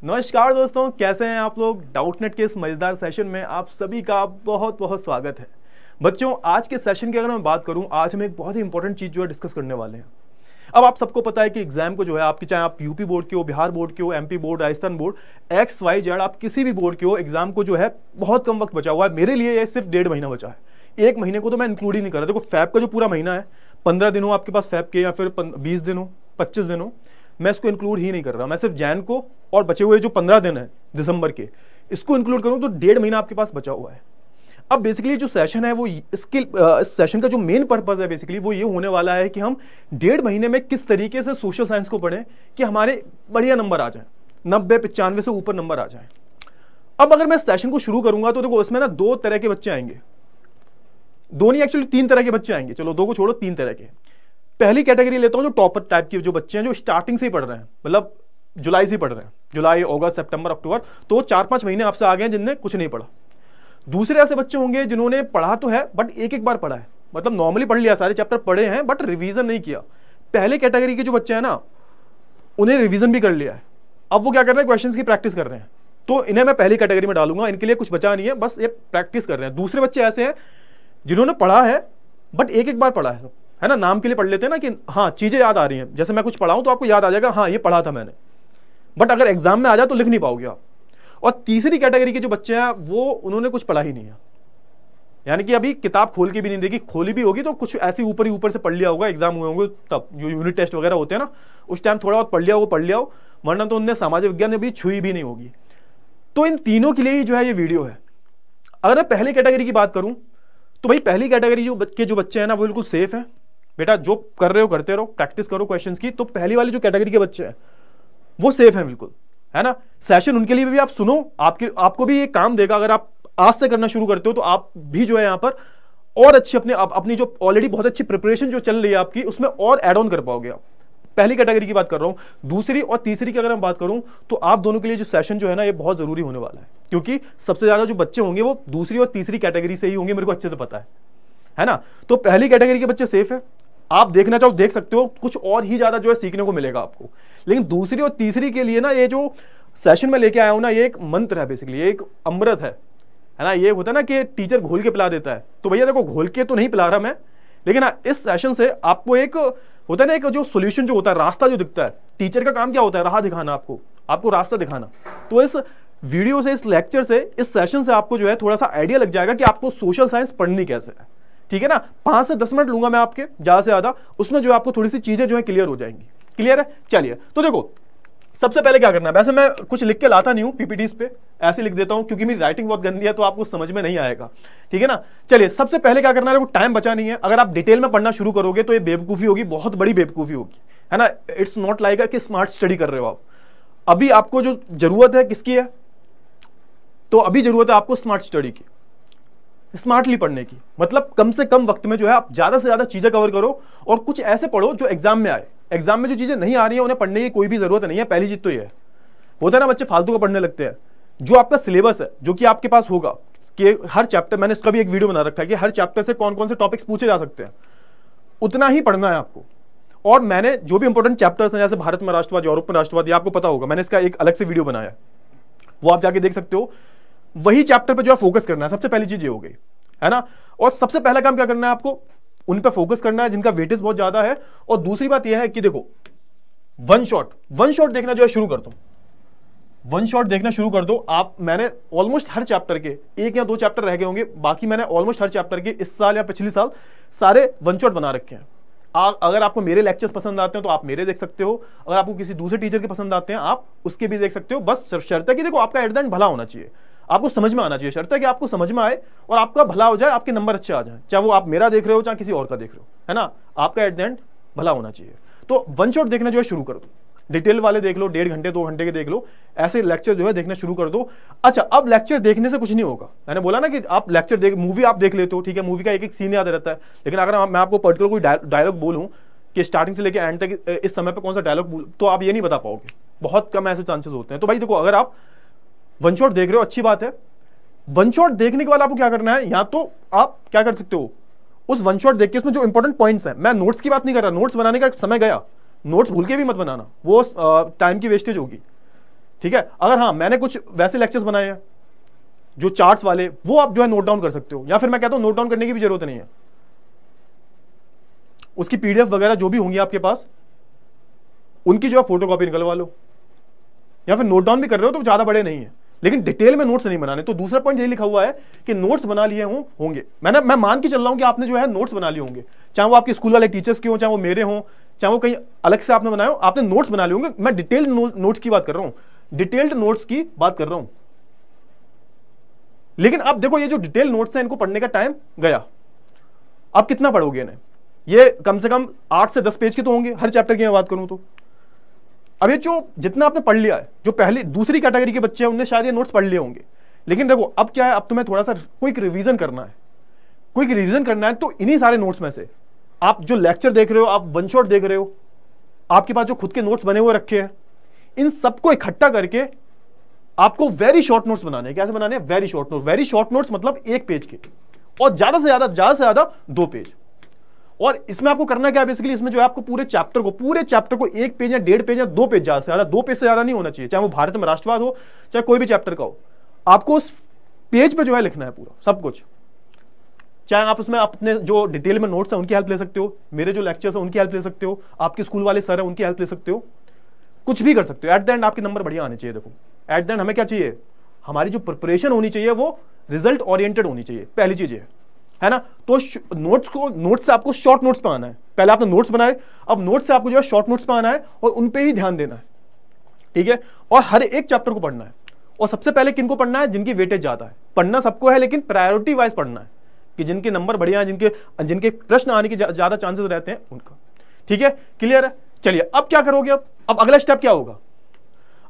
नमस्कार दोस्तों, कैसे हैं आप लोग। डाउटनेट के इस मजेदार सेशन में आप सभी का बहुत बहुत स्वागत है। बच्चों, आज के सेशन की अगर मैं बात करूं, आज हम एक बहुत ही इंपॉर्टेंट चीज जो है डिस्कस करने वाले हैं। अब आप सबको पता है कि एग्जाम को जो है आपकी, चाहे आप यूपी बोर्ड के हो, बिहार बोर्ड के हो, MP board, Rajasthan board, XYZ, आप किसी भी बोर्ड के हो, एग्जाम को जो है बहुत कम वक्त बचा हुआ है। मेरे लिए ये सिर्फ 1.5 महीना बचा है। 1 महीने को तो मैं इंक्लूड ही नहीं कर रहा। देखो, फैब का जो पूरा महीना है, 15 दिन हो आपके पास फैब के, या फिर 20 दिन हो, 25 दिन हो, मैं इसको इंक्लूड ही नहीं कर रहा। मैं सिर्फ जैन को और बचे हुए जो 15 दिन है दिसंबर के, इसको इंक्लूड करूं तो 1.5 महीना आपके पास बचा हुआ है। अब बेसिकली जो सेशन है वो इस सेशन का जो मेन पर्पस है बेसिकली वो ये होने वाला है कि हम 1.5 महीने में किस तरीके से सोशल साइंस को पढ़ें कि हमारे बढ़िया नंबर आ जाए, 90-95 से ऊपर नंबर आ जाए। अब अगर मैं सेशन को शुरू करूंगा तो देखो, इसमें ना 2 तरह के बच्चे आएंगे। 2 नहीं, एक्चुअली 3 तरह के बच्चे आएंगे। चलो 2 को छोड़ो, 3 तरह के। पहली कैटेगरी लेता हूं जो टॉपर टाइप के जो बच्चे हैं, जो स्टार्टिंग से ही पढ़ रहे हैं, मतलब जुलाई से ही पढ़ रहे हैं, जुलाई, अगस्त, सितंबर, अक्टूबर, तो 4-5 महीने आपसे आ गए हैं जिनने कुछ नहीं पढ़ा। दूसरे ऐसे बच्चे होंगे जिन्होंने पढ़ा तो है बट एक बार पढ़ा है, मतलब नॉर्मली पढ़ लिया, सारे चैप्टर पढ़े हैं बट रिवीजन नहीं किया। पहले कैटेगरी के जो बच्चे हैं ना, उन्हें रिवीजन भी कर लिया है। अब वो क्या कर रहे हैं, क्वेश्चंस की प्रैक्टिस कर रहे हैं। तो इन्हें मैं पहली कैटेगरी में डालूंगा, इनके लिए कुछ बचा नहीं है, बस ये प्रैक्टिस कर रहे हैं। दूसरे बच्चे ऐसे हैं जिन्होंने पढ़ा है बट एक बार पढ़ा है ना, नाम के लिए पढ़ लेते हैं ना कि हाँ चीजें याद आ रही हैं, जैसे मैं कुछ पढ़ाऊं तो आपको याद आ जाएगा, हाँ ये पढ़ा था मैंने, बट अगर एग्जाम में आ जाए तो लिख नहीं पाओगे आप। और तीसरी कैटेगरी के जो बच्चे हैं वो उन्होंने कुछ पढ़ा ही नहीं है, यानी कि अभी किताब खोल के भी नहीं देखी, खोली भी होगी तो कुछ ऐसी ऊपर से पढ़ लिया होगा, एग्जाम हुए होंगे तब, जो यूनिट टेस्ट वगैरह होते हैं ना, उस टाइम थोड़ा बहुत पढ़ लिया हो, वरना तो उनने सामाजिक विज्ञान में भी छुई भी नहीं होगी। तो इन तीनों के लिए ही जो है ये वीडियो है। अगर मैं पहली कैटेगरी की बात करूं तो भाई पहली कैटेगरी जो बच्चे हैं ना वो बिल्कुल सेफ है। बेटा जो कर रहे हो करते रहो, प्रैक्टिस करो क्वेश्चंस की। तो पहली वाली जो कैटेगरी के बच्चे हैं वो सेफ हैं बिल्कुल, है ना। सेशन उनके लिए भी आप सुनो, आपको भी ये काम देगा। अगर आप आज से करना शुरू करते हो तो आप भी जो है यहाँ पर और अच्छी अपनी जो ऑलरेडी बहुत अच्छी प्रिपरेशन जो चल रही है आपकी, उसमें और एड ऑन कर पाओगे आप। पहली कैटेगरी की बात कर रहा हूं। दूसरी और तीसरी की अगर मैं बात करूं तो आप दोनों के लिए जो सेशन जो है ना ये बहुत जरूरी होने वाला है, क्योंकि सबसे ज्यादा जो बच्चे होंगे वो दूसरी और तीसरी कैटेगरी से ही होंगे, मेरे को अच्छे से पता है ना। तो पहली कैटेगरी के बच्चे सेफ है, आप देखना चाहो देख सकते हो, कुछ और ही ज्यादा जो है सीखने को मिलेगा आपको। लेकिन दूसरी और तीसरी के लिए ना ये जो सेशन में लेके आया हूं ना, ये एक मंत्र है बेसिकली, ये एक अमृत है ना। ये होता है ना कि टीचर घोल के पिला देता है, तो भैया देखो घोल के तो नहीं पिला रहा मैं, लेकिन इस सेशन से आपको एक होता है ना, एक जो सोल्यूशन जो होता है, रास्ता जो दिखता है। टीचर का काम क्या होता है, राह दिखाना, आपको रास्ता दिखाना। तो इस वीडियो से, इस लेक्चर से, इस सेशन से आपको जो है थोड़ा सा आइडिया लग जाएगा कि आपको सोशल साइंस पढ़नी कैसे है, ठीक है ना। 5 से 10 मिनट लूंगा मैं आपके, ज्यादा से ज्यादा, उसमें जो आपको थोड़ी सी चीजें जो है क्लियर हो जाएंगी। क्लियर है? चलिए, तो देखो सबसे पहले क्या करना है, वैसे मैं कुछ लिख के लाता नहीं हूं पीपीटीज पे, ऐसे लिख देता हूं क्योंकि मेरी राइटिंग बहुत गंदी है तो आपको समझ में नहीं आएगा, ठीक है ना। चलिए, सबसे पहले क्या करना है, देखो टाइम बचा नहीं है। अगर आप डिटेल में पढ़ना शुरू करोगे तो ये बेवकूफी होगी, बहुत बड़ी बेवकूफी होगी, है ना। इट्स नॉट लाइक कि स्मार्ट स्टडी कर रहे हो आप। अभी आपको जो जरूरत है किसकी है, तो अभी जरूरत है आपको स्मार्ट स्टडी की, स्मार्टली पढ़ने की। मतलब कम से कम वक्त में जो है आप ज्यादा से ज्यादा चीजें कवर करो और कुछ ऐसे पढ़ो जो एग्जाम में आए। एग्जाम में जो चीजें नहीं आ रही है उन्हें पढ़ने की कोई भी जरूरत नहीं है। पहली चीज तो ये होता है ना, बच्चे फालतू का पढ़ने लगते हैं। जो आपका सिलेबस है, जो कि आपके पास होगा कि हर चैप्टर, मैंने इसका भी एक वीडियो बना रखा है कि हर चैप्टर से कौन कौन से टॉपिक्स पूछे जा सकते हैं, उतना ही पढ़ना है आपको। और मैंने जो भी इंपॉर्टेंट चैप्टर्स हैं, जैसे भारत में राष्ट्रवाद, यूरोप में राष्ट्रवाद, आपको पता होगा, मैंने इसका एक अलग से वीडियो बनाया है, वो आप जाके देख सकते हो। वही चैप्टर पे जो है फोकस करना है, सबसे पहली चीज ये हो गई, है ना। और सबसे पहला काम क्या करना है आपको, उन पे फोकस करना है जिनका वेटेज बहुत ज्यादा है। और दूसरी बात यह है कि देखो वन शॉट देखना जो है शुरू कर दो, वन शॉट देखना शुरू कर दो आप। मैंने ऑलमोस्ट हर चैप्टर के 1 या 2 चैप्टर रह गए होंगे, बाकी मैंने ऑलमोस्ट हर चैप्टर के इस साल या पिछले साल सारे वन शॉट बना रखे हैं। अगर आपको मेरे लेक्चर्स पसंद आते हैं तो आप मेरे देख सकते हो, अगर आपको किसी दूसरे टीचर के पसंद आते हैं आप उसके भी देख सकते हो। बस शर्त है कि देखो आपका एट द एंड भला होना चाहिए, आपको समझ में आना चाहिए। शर्त है कि आपको समझ में आए और आपका भला हो जाए, आपके नंबर अच्छे आ जाए, चाहे वो आप मेरा देख रहे हो चाहे किसी और का देख रहे हो, है ना। आपका एट द एंड भला होना चाहिए। तो वन शॉट देखना जो है शुरू कर दो, डिटेल वाले देख लो, 1.5 घंटे 2 घंटे के देख लो, ऐसे लेक्चर जो है देखना शुरू कर दो। अच्छा, अब लेक्चर देखने से कुछ नहीं होगा। मैंने बोला ना कि आप लेक्चर देख, मूवी आप देख लेते हो, ठीक है, मूवी का एक एक सीन याद रहता है, लेकिन अगर मैं आपको पर्टिकुलर कोई डायलॉग बोलूं कि स्टार्टिंग से लेकर एंड तक इस समय पे कौन सा डायलॉग बोल, तो आप ये नहीं बता पाओगे, बहुत कम ऐसे चांसेस होते हैं। तो भाई देखो, अगर आप वन शॉट देख रहे हो अच्छी बात है। वन शॉट देखने के बाद आपको क्या करना है, या तो आप क्या कर सकते हो, उस वन शॉट देख के उसमें जो इंपॉर्टेंट पॉइंट्स हैं, मैं नोट्स की बात नहीं कर रहा, नोट्स बनाने का समय गया, नोट्स भूल के भी मत बनाना, वो टाइम की वेस्टेज होगी, ठीक है। अगर हाँ मैंने कुछ वैसे लेक्चर्स बनाए हैं जो चार्ट्स वाले, वो आप जो है नोट डाउन कर सकते हो, या फिर मैं कहता हूं नोट डाउन करने की भी जरूरत नहीं है, उसकी पीडीएफ वगैरह जो भी होंगी आपके पास उनकी जो है फोटोकॉपी निकलवा लो, या फिर नोट डाउन भी कर रहे हो तो ज्यादा बड़े नहीं है, लेकिन डिटेल में नोट्स नहीं बनाने। तो दूसरा पॉइंट यही लिखा हुआ है कि नोट्स बना लिए होंगे। मैं मान के चल रहा हूं कि आपने जो है नोट्स बना लिए होंगे, चाहे वो आपके स्कूल वाले टीचर्स के हो, चाहे वो मेरे हों, चाहे वो कहीं अलग से आपने बनाए हो, आपने नोट्स बना लिए होंगे। मैं डिटेल्ड नोट्स की बात कर रहा हूं, डिटेल्ड नोट्स की बात कर रहा हूं। लेकिन अब देखो ये जो डिटेल नोट्स हैं इनको पढ़ने का टाइम गया, आप कितना पढ़ोगे इन्हें? ये कम से कम 8 से 10 पेज के तो होंगे हर चैप्टर की मैं बात करूं तो। अब ये जो जितना आपने पढ़ लिया है, जो पहली दूसरी कैटेगरी के बच्चे हैं उनने शायद ये नोट्स पढ़ लिए होंगे, लेकिन देखो अब क्या है, अब तुम्हें थोड़ा सा क्विक रिवीजन करना है। क्विक रिवीजन करना है तो इन्हीं सारे नोट्स में से आप जो लेक्चर देख रहे हो, आप वन शॉट देख रहे हो, आपके पास जो खुद के नोट्स बने हुए रखे हैं, इन सबको इकट्ठा करके आपको वेरी शॉर्ट नोट्स बनाने हैं। कैसे बनाने हैं? Very short note. Very short notes मतलब 1 पेज के, और ज्यादा से ज्यादा 2 पेज। और इसमें आपको करना क्या है बेसिकली, इसमें जो है आपको पूरे चैप्टर को 1 पेज या 1.5 पेज या 2 पेज, ज्यादा से ज्यादा 2 पेज से ज्यादा नहीं होना चाहिए, चाहे वो भारत में राष्ट्रवाद हो, चाहे कोई भी चैप्टर का हो, आपको उस पेज पे जो है लिखना है पूरा सब कुछ। चाहे आप उसमें अपने जो डिटेल में नोट्स हैं उनकी हेल्प ले सकते हो, मेरे जो लेक्चर्स हैं उनकी हेल्प ले सकते हो, आपके स्कूल वाले सर हैं उनकी हेल्प ले सकते हो, कुछ भी कर सकते हो। एट द एंड आपके नंबर बढ़िया आने चाहिए। देखो एट द एंड हमें क्या चाहिए, हमारी जो प्रिपरेशन होनी चाहिए वो रिजल्ट ओरिएंटेड होनी चाहिए, पहली चीज है ना। तो नोट्स से आपको शॉर्ट नोट्स पे आना है। पहले आपने नोट्स बनाए, अब नोट्स से आपको जो है शॉर्ट नोट्स पे आना है और उन पे ही ध्यान देना है, ठीक है। और हर एक चैप्टर को पढ़ना है, और सबसे पहले किनको पढ़ना है? जिनकी वेटेज ज्यादा है। पढ़ना सबको है, लेकिन प्रायोरिटी वाइज पढ़ना है कि जिनके नंबर बढ़िया हैं, जिनके प्रश्न आने के ज्यादा चांसेस रहते हैं उनका, ठीक है। क्लियर है? चलिए अब क्या करोगे? अब अगला स्टेप क्या होगा?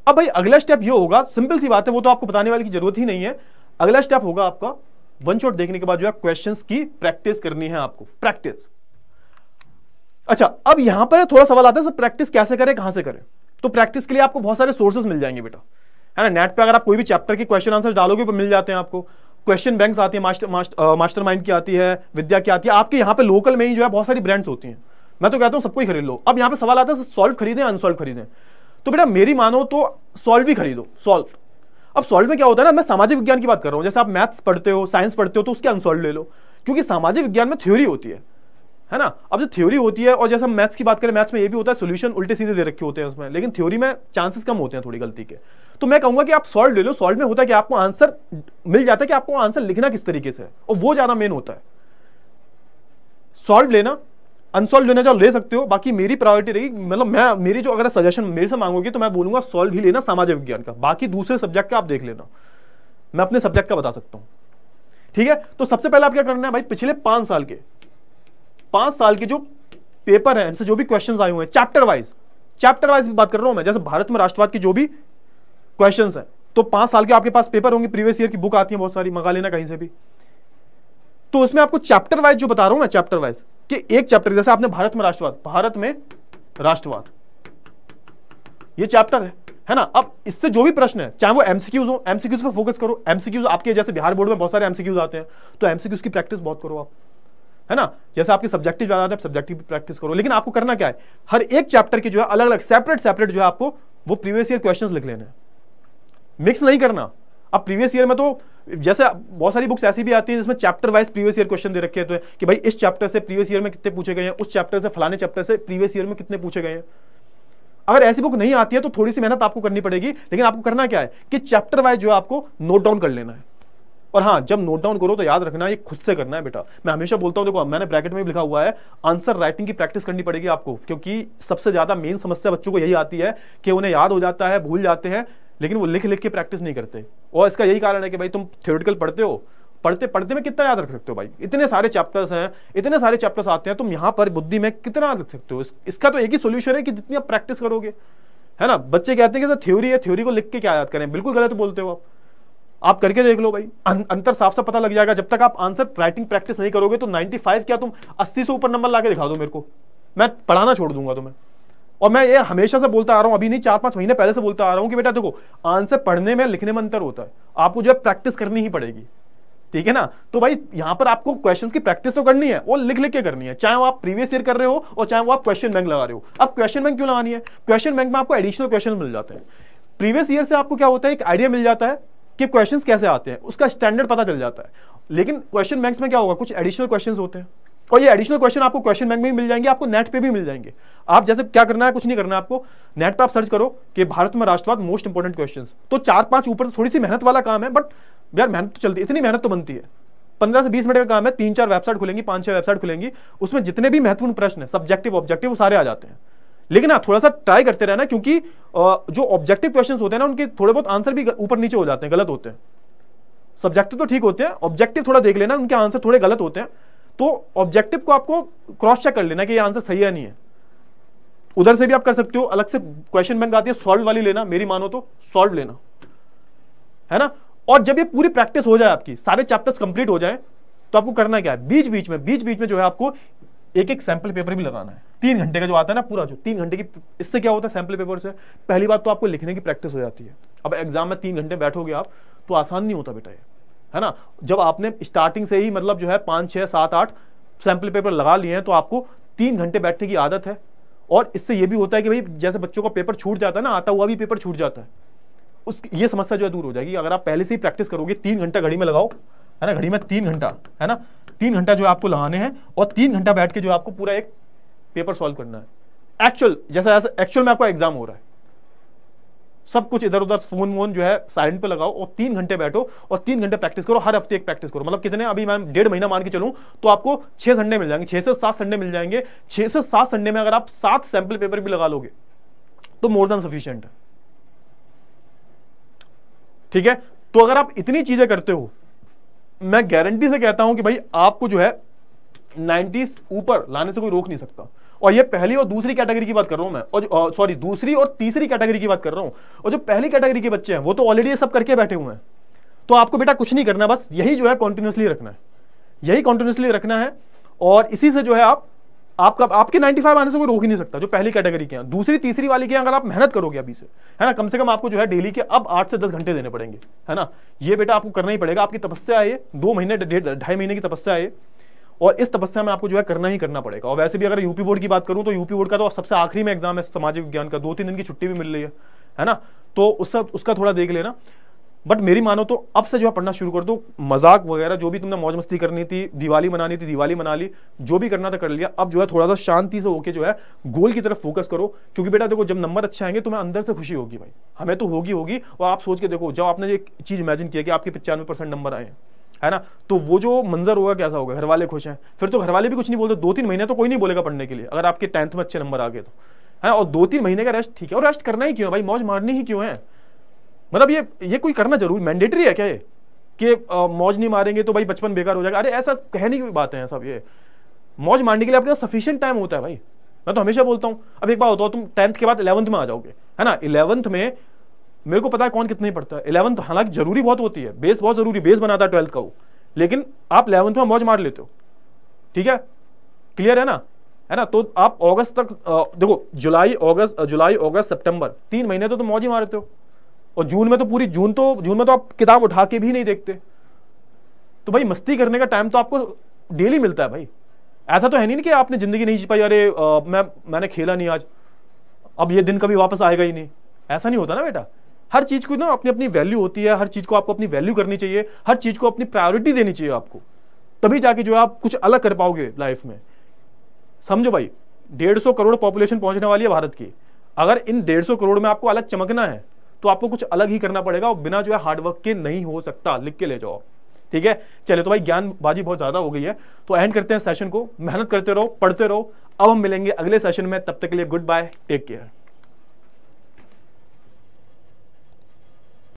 अब भाई अगला स्टेप ये होगा, सिंपल सी बात है, वो तो आपको बताने वाली की जरूरत ही नहीं है। अगला स्टेप होगा आपका वन शॉट देखने के बाद जो है क्वेश्चंस की प्रैक्टिस करनी है आपको, प्रैक्टिस। अच्छा अब यहां पर थोड़ा सवाल आता है सर प्रैक्टिस कैसे करें, कहां से करें? तो प्रैक्टिस के लिए आपको बहुत सारे सोर्सेस मिल जाएंगे बेटा, है ना। नेट पे अगर आप कोई भी चैप्टर की क्वेश्चन आंसर डालोगे तो मिल जाते हैं आपको। क्वेश्चन बैंक्स आती है, मास्टरमाइंड की आती है, विद्या की आती है, आपके यहाँ पे लोकल में ही जो है बहुत सारी ब्रांड्स होती हैं। मैं तो कहता हूं सबको ही खरीद लो। अब यहाँ पे सवाल आता है सॉल्व खरीदें अनसॉल्व खरीदें, तो बेटा मेरी मानो तो सॉल्व ही खरीदो, सॉल्व। अब सॉल्व में क्या होता है ना, मैं सामाजिक विज्ञान की बात कर रहा हूं, जैसे आप मैथ्स पढ़ते हो, साइंस पढ़ते हो, तो उसके अनसॉल्व ले लो, क्योंकि सामाजिक विज्ञान में थ्योरी होती है ना। अब जो थ्योरी होती है, और जैसे हम मैथ्स की बात करें, मैथ्स में ये भी होता है सोल्यूशन उल्टे सीधे दे रखे होते हैं उसमें, लेकिन थ्योरी में चांसेस कम होते हैं थोड़ी गलती के। तो मैं कहूंगा कि आप सॉल्व ले लो। सॉल्व में होता है कि आपको आंसर मिल जाता है कि आपको आंसर लिखना किस तरीके से है, और वो ज्यादा मेन होता है। सॉल्व लेना, अनसॉल्व लेना चाहो ले सकते हो, बाकी मेरी प्रायोरिटी रहेगी, मतलब मेरी जो अगर सजेशन मेरे से मांगोगे तो मैं बोलूंगा सॉल्व ही लेना सामाजिक विज्ञान का, बाकी दूसरे सब्जेक्ट का आप देख लेना। मैं अपने सब्जेक्ट का बता सकता हूं, ठीक है। तो सबसे पहले आप क्या करना है भाई, पिछले 5 साल के जो पेपर है, इनसे जो भी क्वेश्चंस आए हुए हैं चैप्टर वाइज बात कर रहा हूं मैं, जैसे भारत में राष्ट्रवाद की जो भी क्वेश्चंस हैं, तो 5 साल के आपके पास पेपर होंगे, प्रीवियस ईयर की बुक आती है बहुत सारी, मंगा लेना कहीं से भी। तो उसमें आपको चैप्टर वाइज जो बता रहा हूं मैं, चैप्टर वाइज कि एक चैप्टर, जैसे आपने भारत में राष्ट्रवाद ये चैप्टर है ना। अब इससे जो भी प्रश्न है, चाहे वो एमसीक्यूज हो, एमसीक्यूज पर फोकस करो। एमसीक्यूज आपके जैसे बिहार बोर्ड में बहुत सारे एमसीक्यूज आते हैं, तो एमसीक्यूज की प्रैक्टिस बहुत करो आप, है ना। जैसे आपके सब्जेक्टिव ज्यादा आते हैं, सब्जेक्टिव की प्रैक्टिस करो। लेकिन आपको करना क्या है, हर एक चैप्टर के जो है अलग अलग सेपरेट जो है आपको वो प्रीवियस ईयर क्वेश्चंस लिख लेने हैं, मिक्स नहीं करना। अब प्रीवियस ईयर में तो जैसे बहुत सारी बुक्स ऐसी भी आती हैं जिसमें chapter wise previous year question दे रखे हैं, तो कि भाई इस चैप्टर से प्रीवियस ईयर में कितने पूछे गए हैं, उस चैप्टर से फलाने चैप्टर से प्रीवियस ईयर में कितने पूछे गए हैं। अगर ऐसी बुक नहीं आती है तो थोड़ी सी मेहनत आपको करनी पड़ेगी, लेकिन आपको करना क्या है कि चैप्टर वाइज जो है आपको नोट डाउन कर लेना है। और हाँ, जब नोट डाउन करो तो याद रखना ये खुद से करना है बेटा। मैं हमेशा बोलता हूं, देखो मैंने ब्रैकेट में भी लिखा हुआ है, आंसर राइटिंग की प्रैक्टिस करनी पड़ेगी आपको, क्योंकि सबसे ज्यादा मेन समस्या बच्चों को यही आती है कि उन्हें याद हो जाता है, भूल जाते हैं, लेकिन वो लिख के प्रैक्टिस नहीं करते। और इसका यही कारण है कि भाई तुम थ्योरेटिकल पढ़ते हो, पढ़ते में कितना याद रख सकते हो भाई, इतने सारे चैप्टर्स हैं, इतने सारे चैप्टर्स आते हैं, तुम यहाँ पर बुद्धि में कितना याद रख सकते हो। इसका तो एक ही सोल्यूशन है कि जितनी आप प्रैक्टिस करोगे, है ना। बच्चे कहते हैं कि सर थ्योरी है, थ्योरी को लिख के क्या याद करें, बिल्कुल गलत बोलते हो आप करके देख लो भाई, अंतर साफ साफ पता लग जाएगा। जब तक आप आंसर राइटिंग प्रैक्टिस नहीं करोगे तो 95 क्या तुम 80 से ऊपर नंबर लाके दिखा दो मेरे को, मैं पढ़ाना छोड़ दूंगा तुम्हें। और मैं ये हमेशा से बोलता आ रहा हूं, अभी नहीं 4-5 महीने पहले से बोलता आ रहा हूं कि बेटा देखो, आंसर पढ़ने में लिखने में अंतर होता है, आपको जो है प्रैक्टिस करनी ही पड़ेगी, ठीक है ना। तो भाई यहां पर आपको क्वेश्चंस की प्रैक्टिस तो करनी है, और लिख के करनी है, चाहे वो आप प्रीवियस ईयर कर रहे हो और चाहे वो आप क्वेश्चन बैंक लगा रहे हो। अब क्वेश्चन बैंक क्यों लगानी है, क्वेश्चन बैंक में आपको एडिशनल क्वेश्चन मिल जाते हैं। प्रीवियस ईयर से आपको क्या होता है, एक आइडिया मिल जाता है कि क्वेश्चंस कैसे आते हैं, उसका स्टैंडर्ड पता चल जाता है। लेकिन क्वेश्चन बैंक्स में क्या होगा, कुछ एडिशनल क्वेश्चंस होते हैं, और ये एडिशनल क्वेश्चन आपको क्वेश्चन बैंक में भी मिल जाएंगे, आपको नेट पे भी मिल जाएंगे। आप जैसे क्या करना है, कुछ नहीं करना है आपको, नेट पे आप सर्च करो कि भारत में राष्ट्रवाद मोस्ट इंपोर्टेंट क्वेश्चंस, तो 4-5 ऊपर थोड़ी सी मेहनत वाला काम है, बट यार मेहनत तो चलती है, इतनी मेहनत तो बनती है। 15 से 20 मिनट का काम है, 3-4 वेबसाइट खुलेंगी, 5-6 वेबसाइट खुलेंगी, उसमें जितने भी महत्वपूर्ण प्रश्न है, सब्जेक्टिव ऑब्जेक्टिव, वो सारे आ जाते हैं। लेकिन हाँ, थोड़ा सा ट्राई करते रहना, क्योंकि जो ऑब्जेक्टिव क्वेश्चंस होते हैं ना, उनके थोड़े बहुत आंसर भी ऊपर नीचे हो जाते हैं, गलत होते हैं। सब्जेक्टिव तो ठीक होते हैं, ऑब्जेक्टिव थोड़ा देख लेना, उनके आंसर थोड़े गलत होते हैं, तो ऑब्जेक्टिव को आपको क्रॉस चेक कर लेना कि ये आंसर सही है नहीं है। उधर से भी आप कर सकते हो, अलग से क्वेश्चन बैंक आती है, सॉल्व वाली लेना, मेरी मानो तो सॉल्व लेना, है ना। और जब ये पूरी प्रैक्टिस हो जाए, आपकी सारे चैप्टर्स कंप्लीट हो जाए, तो आपको करना क्या है, बीच बीच में जो है आपको एक सैंपल पेपर भी लगाना है। 3 घंटे का जो आता है ना पूरा, जो 3 घंटे की, इससे क्या होता है सैंपल पेपर से, पहली बात तो आपको लिखने की प्रैक्टिस हो जाती है। अब एग्जाम में 3 घंटे बैठोगे आप, तो आसान नहीं होता बेटा ये, है ना। जब आपने स्टार्टिंग से ही मतलब जो है 5, 6, 7, 8 सैंपल पेपर लगा लिए हैं, तो आपको 3 घंटे बैठने की आदत है। और इससे ये भी होता है कि भाई जैसे बच्चों का पेपर छूट जाता है ना, आता हुआ भी पेपर छूट जाता है, ये समस्या जो है दूर हो जाएगी अगर आप पहले से ही प्रैक्टिस करोगे। 3 घंटा घड़ी में लगाओ, है ना, घड़ी में 3 घंटा, है ना, 3 घंटा जो आपको लगाने हैं, और 3 घंटा बैठ के जो आपको पूरा एक पेपर सॉल्व करना है। एक्चुअल जैसा एक्चुअल में आपका एग्जाम हो रहा है, सब कुछ इधर उधर फोन वोन जो है साइलेंट पे लगाओ, और 3 घंटे बैठो और 3 घंटे प्रैक्टिस करो। हर हफ्ते एक प्रैक्टिस करो, मतलब कितने, अभी मैं 1.5 महीना मान के चलूं तो आपको 6 संडे मिल जाएंगे, 6 से 7 संडे मिल जाएंगे। 6 से 7 संडे में अगर आप 7 सैंपल पेपर भी लगा लोगे तो मोर देन सफिशिएंट है, ठीक है। तो अगर आप इतनी चीजें करते हो, मैं गारंटी से कहता हूं कि भाई आपको जो है 90 ऊपर लाने से कोई रोक नहीं सकता। और ये पहली और दूसरी कैटेगरी की बात कर रहा हूं मैं, और सॉरी दूसरी और तीसरी कैटेगरी की बात कर रहा हूं। और जो पहली कैटेगरी के बच्चे हैं वो तो ऑलरेडी ये सब करके बैठे हुए हैं, तो आपको बेटा कुछ नहीं करना, बस यही जो है कॉन्टिन्यूसली रखना है, यही कॉन्टिन्यूसली रखना है। और इसी से जो है आपके 95 आने से कोई रोक ही नहीं सकता, जो पहली कैटेगरी के हैं। दूसरी तीसरी वाली के अगर आप मेहनत करोगे अभी से, है ना, कम से कम आपको जो है डेली के अब 8 से 10 घंटे देने पड़ेंगे, है ना। ये बेटा आपको करना ही पड़ेगा, आपकी तपस्या है ये, 2 महीने 2.5 महीने की तपस्या है, और इस तपस्या में आपको जो है करना ही करना पड़ेगा। और वैसे भी अगर यूपी बोर्ड की बात करूं तो यूपी बोर्ड का तो सबसे आखिरी में एग्जाम है सामाजिक विज्ञान का, 2-3 दिन की छुट्टी भी मिल रही है ना, तो उसका थोड़ा देख लेना। बट मेरी मानो तो अब से जो है पढ़ना शुरू कर दो। मजाक वगैरह जो भी तुमने मौज मस्ती करनी थी, दिवाली मनानी थी दिवाली मना ली, जो भी करना था कर लिया। अब जो है थोड़ा सा शांति से होके जो है गोल की तरफ फोकस करो, क्योंकि बेटा देखो जब नंबर अच्छे आएंगे तुम्हें अंदर से खुशी होगी भाई, हमें तो होगी। और आप सोच के देखो, जब आपने एक चीज इमेजिन किया कि आपके 95% नंबर आए, है ना, तो वो जो मंजर होगा कैसा होगा, घर वाले खुश हैं, फिर तो घर वाले भी कुछ नहीं बोलते। 2-3 महीने तो कोई नहीं बोलेगा पढ़ने के लिए, अगर आपके 10th में अच्छे नंबर आ गए तो, है। और 2-3 महीने का रेस्ट ठीक है, और रेस्ट करना ही क्यों है भाई, मौज मारनी ही क्यों है। मतलब ये कोई करना जरूरी मैंडेटरी है क्या ये, कि मौज नहीं मारेंगे तो भाई बचपन बेकार हो जाएगा? अरे ऐसा कहने की बातें हैं सब। ये मौज मारने के लिए आपके पास सफिशिएंट टाइम होता है भाई, मैं तो हमेशा बोलता हूँ। अब एक बात होता है, तुम 10th के बाद 11th में आ जाओगे, है ना। 11th में मेरे को पता है कौन कितना ही पढ़ता है। 11th हालांकि जरूरी बहुत होती है, बेस बहुत जरूरी, बेस बनाता है 12th का वो, लेकिन आप 11th में मौज मार लेते हो, ठीक है, क्लियर है ना। तो आप अगस्त तक देखो, जुलाई अगस्त सितंबर 3 महीने तो तुम मौज ही मारते हो। और जून में तो जून में तो आप किताब उठा के भी नहीं देखते। तो भाई मस्ती करने का टाइम तो आपको डेली मिलता है भाई। ऐसा तो है नहीं कि आपने जिंदगी नहीं जी पाई, अरे मैंने खेला नहीं आज, अब ये दिन कभी वापस आएगा ही नहीं, ऐसा नहीं होता ना बेटा। हर चीज को ना अपनी अपनी वैल्यू होती है, हर चीज को आपको अपनी वैल्यू करनी चाहिए, हर चीज को अपनी प्रायोरिटी देनी चाहिए आपको, तभी जाके जो है आप कुछ अलग कर पाओगे लाइफ में। समझो भाई, 150 करोड़ पॉपुलेशन पहुंचने वाली है भारत की। अगर इन 150 करोड़ में आपको अलग चमकना है तो आपको कुछ अलग ही करना पड़ेगा, और बिना जो है हार्डवर्क के नहीं हो सकता। लिख के ले जाओ, ठीक है। चले तो भाई ज्ञानबाजी बहुत ज्यादा हो गई है, तो एंड करते हैं सेशन को। मेहनत करते रहो, पढ़ते रहो। अब हम मिलेंगे अगले सेशन में, तब तक के लिए गुड बाय, टेक केयर।